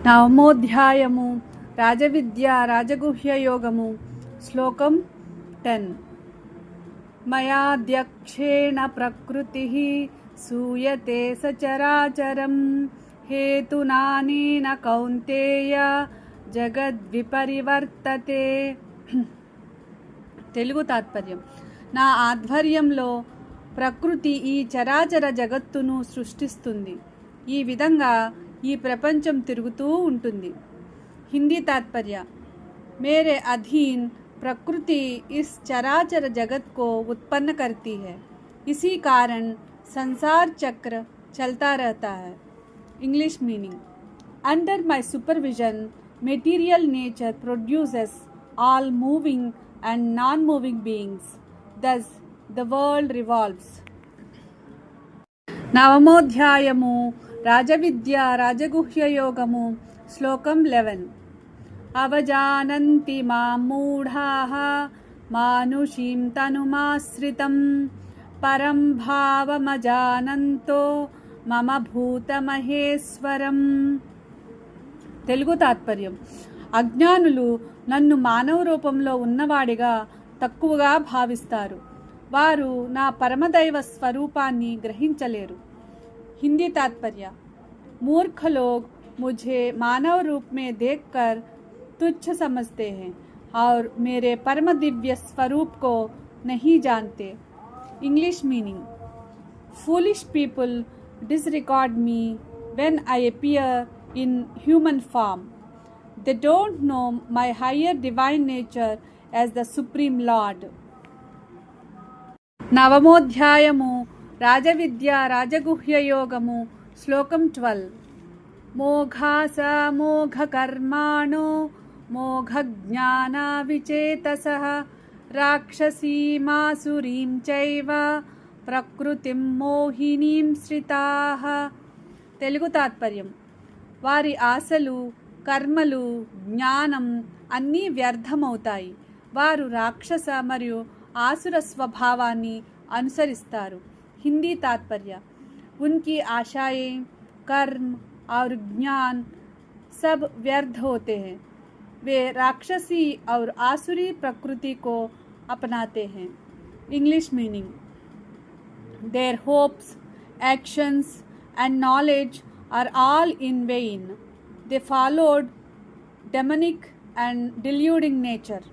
నవమోధ్యాయము రాజవిద్య రాజగుహ్య యోగము శ్లోకం 10. మయాధ్యక్షేణ ప్రకృతి సూయతే సచరాచరం హేతునానేన కౌంతేయ జగద్విపరివర్తతే. తెలుగు తాత్పర్యం: నా ఆధ్వర్యంలో ప్రకృతి ఈ చరాచర జగత్తును సృష్టిస్తుంది. ఈ విధంగా ఈ ప్రపంచం తిరుగుతూ ఉంటుంది. హిందీ తాత్పర్య: मेरे अधीन प्रकृति इस चराचर जगत को उत्पन्न करती है, इसी कारण संसार चक्र चलता रहता है. English meaning: under my supervision material nature produces all moving and non-moving beings, thus the world revolves. నవమోధ్యాయము రాజవిద్య రాజగుహ్య యోగము శ్లోకం 11. అవజానంతి మాం మూఢాః మానుషీం తనుమాశ్రితం పరం భావమజానంతో మమ భూతమహేశ్వరం. తెలుగు తాత్పర్యం: అజ్ఞానులు నన్ను మానవ రూపంలో ఉన్నవాడిగా తక్కువగా భావిస్తారు. వారు నా పరమదైవ స్వరూపాన్ని గ్రహించలేరు. हिंदी तात्पर्य: मूर्ख लोग मुझे मानव रूप में देखकर तुच्छ समझते हैं और मेरे परम दिव्य स्वरूप को नहीं जानते. English meaning: foolish people disregard me when I appear in human form. They don't know my higher divine nature as the Supreme Lord. నవమోధ్యాయము రాజవిద్య రాజగుహ్య యోగము శ్లోకం 12. మోఘాస మోఘకర్మాణో మోఘజ్ఞాన విచేతసః రాక్షసీమాసురీం చైవ ప్రకృతిం మోహినీం శ్రితాః. తెలుగు తాత్పర్యం: వారి ఆశలు కర్మలు జ్ఞానం అన్నీ వ్యర్థమవుతాయి. వారు రాక్షస మరియు ఆసుర స్వభావాన్ని అనుసరిస్తారు. हिंदी तात्पर्य: उनकी आशाएं कर्म और ज्ञान सब व्यर्थ होते हैं. वे राक्षसी और आसुरी प्रकृति को अपनाते हैं. English meaning: their hopes, actions and knowledge are all in vain. They followed demonic and deluding nature.